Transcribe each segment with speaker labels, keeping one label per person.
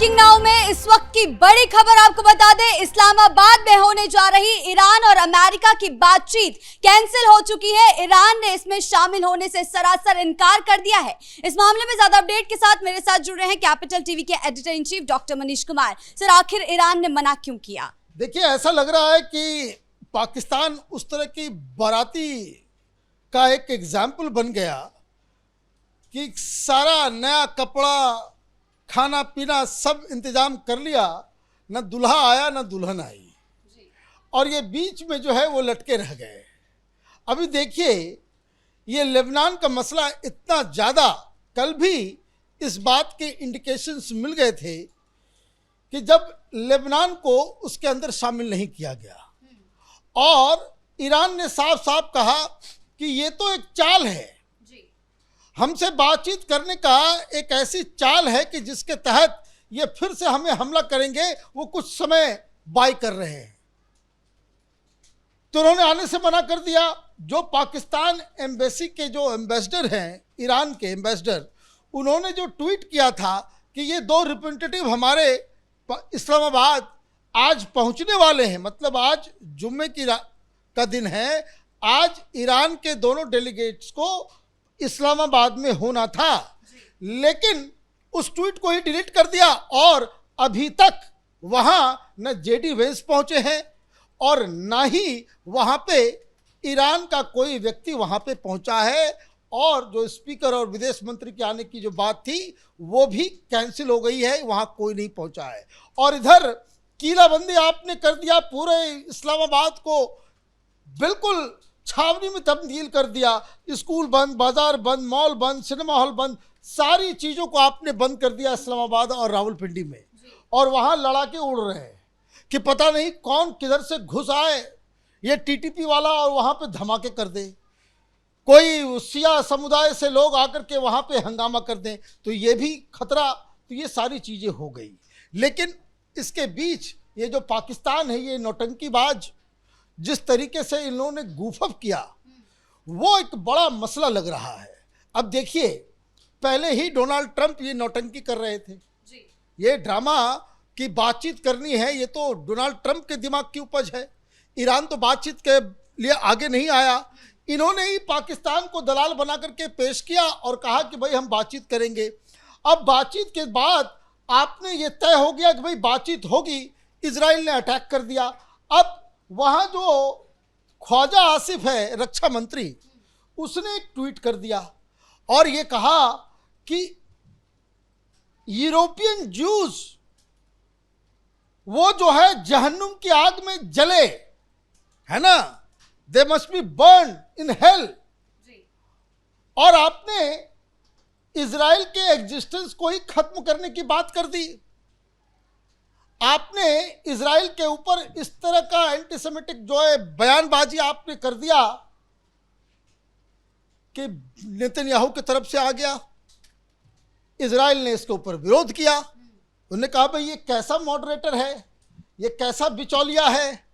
Speaker 1: Breaking now में इस वक्त की बड़ी खबर आपको बता दें, इस्लामाबाद में होने जा रही ईरान और अमेरिका की बातचीत कैंसिल हो चुकी है। ईरान ने इसमें शामिल होने से सरासर इनकार कर दिया है। इस मामले में ज्यादा अपडेट के साथ मेरे साथ जुड़ रहे हैं कैपिटल टीवी के editor in chief doctor Manish Kumar. Sir, आखिर ईरान ने मना क्यों किया?
Speaker 2: देखिए, ऐसा लग रहा है कि पाकिस्तान उस तरह की बाराती का एक एग्जाम्पल बन गया कि सारा नया कपड़ा, खाना पीना सब इंतजाम कर लिया, न दूल्हा आया न दुल्हन आई, और ये बीच में जो है वो लटके रह गए। अभी देखिए, ये लेबनान का मसला इतना ज़्यादा, कल भी इस बात के इंडिकेशंस मिल गए थे कि जब लेबनान को उसके अंदर शामिल नहीं किया गया, और ईरान ने साफ साफ कहा कि ये तो एक चाल है, हमसे बातचीत करने का एक ऐसी चाल है कि जिसके तहत ये फिर से हमें हमला करेंगे, वो कुछ समय बाय कर रहे हैं। तो उन्होंने आने से मना कर दिया। जो पाकिस्तान एम्बेसी के जो एम्बेसडर हैं, ईरान के एम्बेसडर, उन्होंने जो ट्वीट किया था कि ये दो रिप्रेजेंटेटिव हमारे इस्लामाबाद आज पहुंचने वाले हैं, मतलब आज जुम्मे का दिन है, आज ईरान के दोनों डेलीगेट्स को इस्लामाबाद में होना था, लेकिन उस ट्वीट को ही डिलीट कर दिया, और अभी तक वहां न जेडी वेंस पहुंचे हैं और ना ही वहां पे ईरान का कोई व्यक्ति वहां पे पहुंचा है, और जो स्पीकर और विदेश मंत्री के आने की जो बात थी वो भी कैंसिल हो गई है, वहां कोई नहीं पहुंचा है। और इधर कीलाबंदी आपने कर दिया, पूरे इस्लामाबाद को बिल्कुल छावनी में तब्दील कर दिया। स्कूल बंद, बाजार बंद, मॉल बंद, सिनेमा हॉल बंद, सारी चीज़ों को आपने बंद कर दिया इस्लामाबाद और रावलपिंडी में, और वहाँ लड़ाके उड़ रहे हैं कि पता नहीं कौन किधर से घुस आए, ये टीटीपी वाला, और वहाँ पे धमाके कर दे, कोई शिया समुदाय से लोग आकर के वहाँ पे हंगामा कर दें, तो ये भी खतरा। तो ये सारी चीज़ें हो गई, लेकिन इसके बीच ये जो पाकिस्तान है, ये नौटंकीबाज जिस तरीके से इन लोगों ने गूफअप किया, वो एक बड़ा मसला लग रहा है। अब देखिए, पहले ही डोनाल्ड ट्रंप ये नौटंकी कर रहे थे, ये ड्रामा की बातचीत करनी है, ये तो डोनाल्ड ट्रंप के दिमाग की उपज है। ईरान तो बातचीत के लिए आगे नहीं आया, इन्होंने ही पाकिस्तान को दलाल बना करके पेश किया और कहा कि भाई हम बातचीत करेंगे। अब बातचीत के बाद आपने ये तय हो गया कि भाई बातचीत होगी, इजराइल ने अटैक कर दिया। अब वहाँ जो ख्वाजा आसिफ है रक्षा मंत्री, उसने एक ट्वीट कर दिया और ये कहा कि यूरोपियन जूस वो जो है जहन्नुम की आग में जले, है ना, they must be burn in hell. और आपने इजराइल के एग्जिस्टेंस को ही खत्म करने की बात कर दी। आपने इजराइल के ऊपर इस तरह का एंटीसेमिटिक जो है बयानबाजी आपने कर दिया कि नेतन्याहू की तरफ से आ गया। इजराइल ने इसके ऊपर विरोध किया, उन्होंने कहा भाई ये कैसा मॉडरेटर है, ये कैसा बिचौलिया है,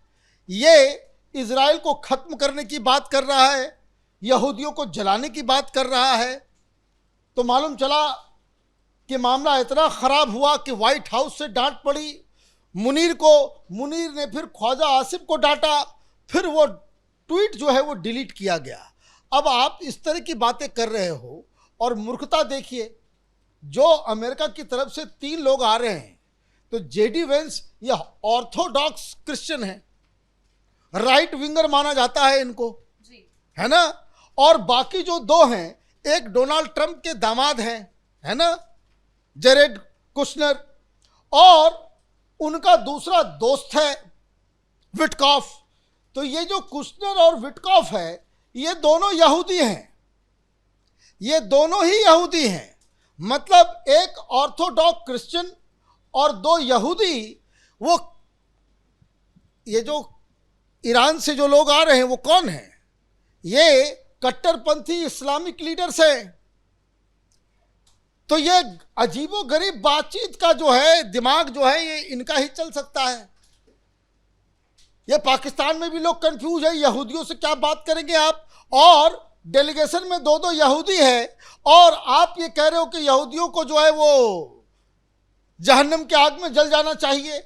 Speaker 2: ये इजराइल को खत्म करने की बात कर रहा है, यहूदियों को जलाने की बात कर रहा है। तो मालूम चला कि मामला इतना खराब हुआ कि व्हाइट हाउस से डांट पड़ी मुनीर को, मुनीर ने फिर ख्वाजा आसिफ को डांटा, फिर वो ट्वीट जो है वो डिलीट किया गया। अब आप इस तरह की बातें कर रहे हो, और मूर्खता देखिए, जो अमेरिका की तरफ से 3 लोग आ रहे हैं, तो जेडी वेंस यह ऑर्थोडॉक्स क्रिश्चियन है, राइट विंगर माना जाता है इनको, है ना, और बाकी जो 2 हैं, एक डोनाल्ड ट्रंप के दामाद हैं, है ना, जेरेड कुशनर, और उनका दूसरा दोस्त है विटकॉफ। तो ये जो कुशनर और विटकॉफ है, ये दोनों यहूदी हैं, ये दोनों ही यहूदी हैं, मतलब एक ऑर्थोडॉक्स क्रिश्चियन और 2 यहूदी। वो ये जो ईरान से जो लोग आ रहे हैं वो कौन है? ये कट्टरपंथी इस्लामिक लीडर्स हैं। तो ये अजीबोगरीब बातचीत का जो है दिमाग जो है, ये इनका ही चल सकता है। ये पाकिस्तान में भी लोग कंफ्यूज है, यहूदियों से क्या बात करेंगे आप, और डेलीगेशन में 2 यहूदी है, और आप ये कह रहे हो कि यहूदियों को जो है वो जहन्नम की आग में जल जाना चाहिए,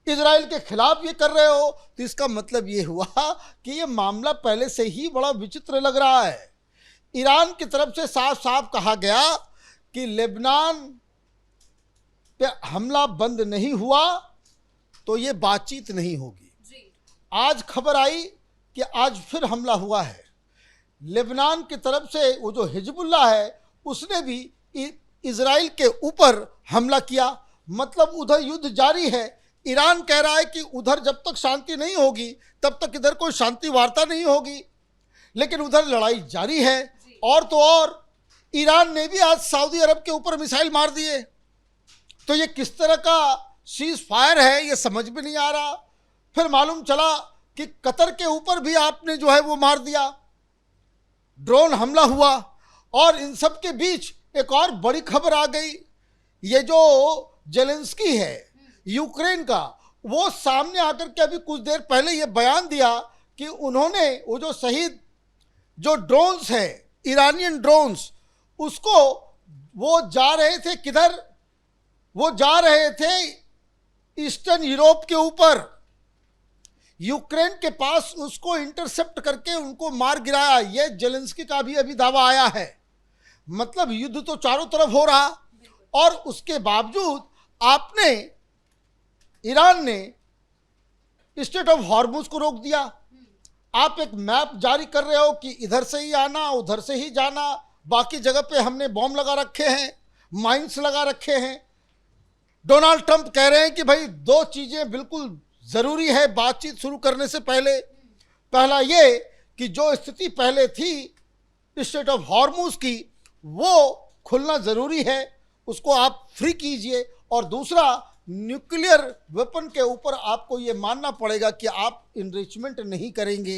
Speaker 2: इजराइल के खिलाफ ये कर रहे हो, तो इसका मतलब ये हुआ कि ये मामला पहले से ही बड़ा विचित्र लग रहा है। ईरान की तरफ से साफ साफ कहा गया कि लेबनान पे हमला बंद नहीं हुआ तो ये बातचीत नहीं होगी। आज खबर आई कि आज फिर हमला हुआ है। लेबनान की तरफ से वो जो हिजबुल्लाह है उसने भी इजराइल के ऊपर हमला किया, मतलब उधर युद्ध जारी है। ईरान कह रहा है कि उधर जब तक शांति नहीं होगी तब तक इधर कोई शांति वार्ता नहीं होगी, लेकिन उधर लड़ाई जारी है। और तो और ईरान ने भी आज सऊदी अरब के ऊपर मिसाइल मार दिए। तो ये किस तरह का सीज फायर है ये समझ में नहीं आ रहा। फिर मालूम चला कि कतर के ऊपर भी आपने जो है वो मार दिया, ड्रोन हमला हुआ। और इन सब के बीच एक और बड़ी खबर आ गई। ये जो जेलेंस्की है यूक्रेन का, वो सामने आकर के अभी कुछ देर पहले ये बयान दिया कि उन्होंने वो जो शहीद जो ड्रोन्स है ईरानियन ड्रोन्स, उसको वो जा रहे थे किधर, वो जा रहे थे ईस्टर्न यूरोप के ऊपर, यूक्रेन के पास, उसको इंटरसेप्ट करके उनको मार गिराया। ये जेलेंस्की का भी अभी दावा आया है। मतलब युद्ध तो चारों तरफ हो रहा, और उसके बावजूद आपने ईरान ने स्ट्रेट ऑफ हॉर्मुज को रोक दिया। आप एक मैप जारी कर रहे हो कि इधर से ही आना उधर से ही जाना, बाकी जगह पे हमने बॉम्ब लगा रखे हैं, माइंस लगा रखे हैं। डोनाल्ड ट्रंप कह रहे हैं कि भाई दो चीजें बिल्कुल जरूरी है बातचीत शुरू करने से पहले। पहला ये कि जो स्थिति पहले थी स्ट्रेट ऑफ हॉर्मुज की वो खुलना जरूरी है, उसको आप फ्री कीजिए। और दूसरा, न्यूक्लियर वेपन के ऊपर आपको ये मानना पड़ेगा कि आप इनरिचमेंट नहीं करेंगे।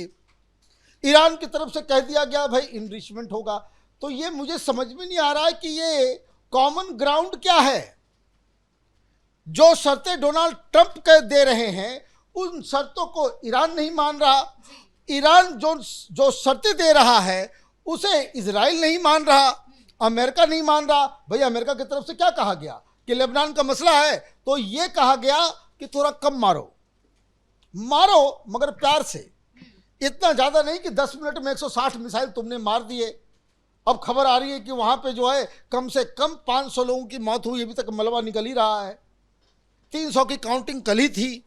Speaker 2: ईरान की तरफ से कह दिया गया भाई इनरिचमेंट होगा। तो ये मुझे समझ में नहीं आ रहा है कि ये कॉमन ग्राउंड क्या है। जो शर्तें डोनाल्ड ट्रंप के दे रहे हैं उन शर्तों को ईरान नहीं मान रहा। ईरान जो शर्तें दे रहा है उसे इजराइल नहीं मान रहा, अमेरिका नहीं मान रहा। भाई अमेरिका की तरफ से क्या कहा गया कि लेबनान का मसला है तो ये कहा गया कि थोड़ा कम मारो, मारो मगर प्यार से, इतना ज़्यादा नहीं कि 10 मिनट में 160 मिसाइल तुमने मार दिए। अब खबर आ रही है कि वहाँ पे जो है कम से कम 500 लोगों की मौत हुई, अभी तक मलबा निकल ही रहा है। 300 की काउंटिंग कल ही थी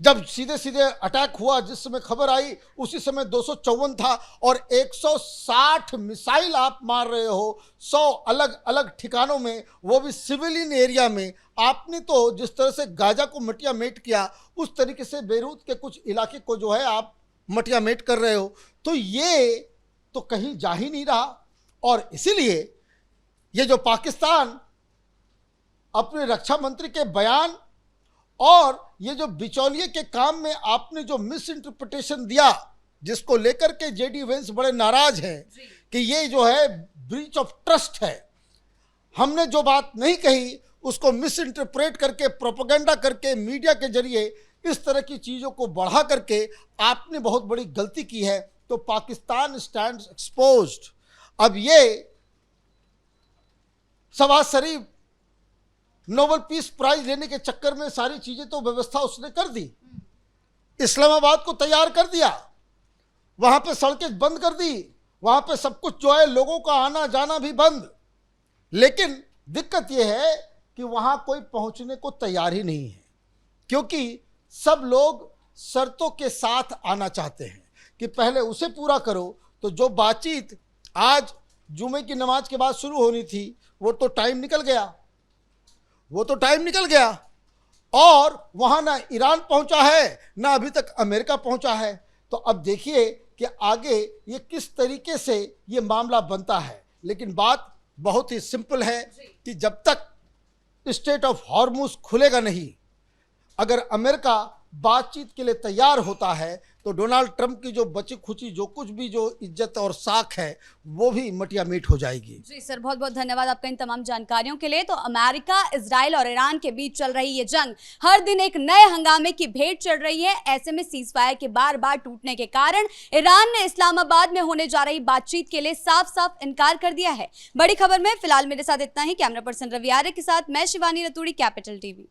Speaker 2: जब सीधे सीधे अटैक हुआ। जिस समय खबर आई उसी समय 254 था, और 160 मिसाइल आप मार रहे हो 100 अलग अलग ठिकानों में, वो भी सिविलियन एरिया में। आपने तो जिस तरह से गाजा को मटिया मेट किया उस तरीके से बेरूत के कुछ इलाके को जो है आप मटिया मेट कर रहे हो। तो ये तो कहीं जा ही नहीं रहा। और इसीलिए ये जो पाकिस्तान अपने रक्षा मंत्री के बयान और ये जो बिचौलिए के काम में आपने जो मिस इंटरप्रिटेशन दिया, जिसको लेकर के जेडी वेंस बड़े नाराज हैं कि ये जो है ब्रीच ऑफ ट्रस्ट है, हमने जो बात नहीं कही उसको मिस इंटरप्रेट करके, प्रोपेगेंडा करके, मीडिया के जरिए इस तरह की चीज़ों को बढ़ा करके आपने बहुत बड़ी गलती की है। तो पाकिस्तान स्टैंड्स एक्सपोज्ड। अब ये शहबाज शरीफ नोबेल पीस प्राइज लेने के चक्कर में सारी चीजें तो व्यवस्था उसने कर दी, इस्लामाबाद को तैयार कर दिया, वहां पे सड़कें बंद कर दी, वहां पे सब कुछ जो है लोगों का आना जाना भी बंद। लेकिन दिक्कत यह है कि वहां कोई पहुंचने को तैयार ही नहीं है, क्योंकि सब लोग शर्तों के साथ आना चाहते हैं कि पहले उसे पूरा करो। तो जो बातचीत आज जुमे की नमाज के बाद शुरू होनी थी वो तो टाइम निकल गया, वो तो टाइम निकल गया। और वहां ना ईरान पहुंचा है ना अभी तक अमेरिका पहुंचा है। तो अब देखिए कि आगे ये किस तरीके से ये मामला बनता है। लेकिन बात बहुत ही सिंपल है कि जब तक स्ट्रेट ऑफ हॉर्मुज खुलेगा नहीं, अगर अमेरिका बातचीत के लिए तैयार होता है तो डोनाल्ड ट्रंप की जो बची खुची जो कुछ भी जो इज्जत और साख है वो भी मटिया मीट हो जाएगी।
Speaker 1: जी सर, बहुत बहुत धन्यवाद आपका इन तमाम जानकारियों के लिए। तो अमेरिका, इजराइल और ईरान के बीच चल रही ये जंग हर दिन एक नए हंगामे की भेंट चढ़ रही है। ऐसे में सीजफायर के बार बार टूटने के कारण ईरान ने इस्लामाबाद में होने जा रही बातचीत के लिए साफ साफ इनकार कर दिया है। बड़ी खबर में फिलहाल मेरे साथ इतना ही। कैमरा पर्सन रवि आर्य के साथ मैं शिवानी रतूड़ी, कैपिटल टीवी।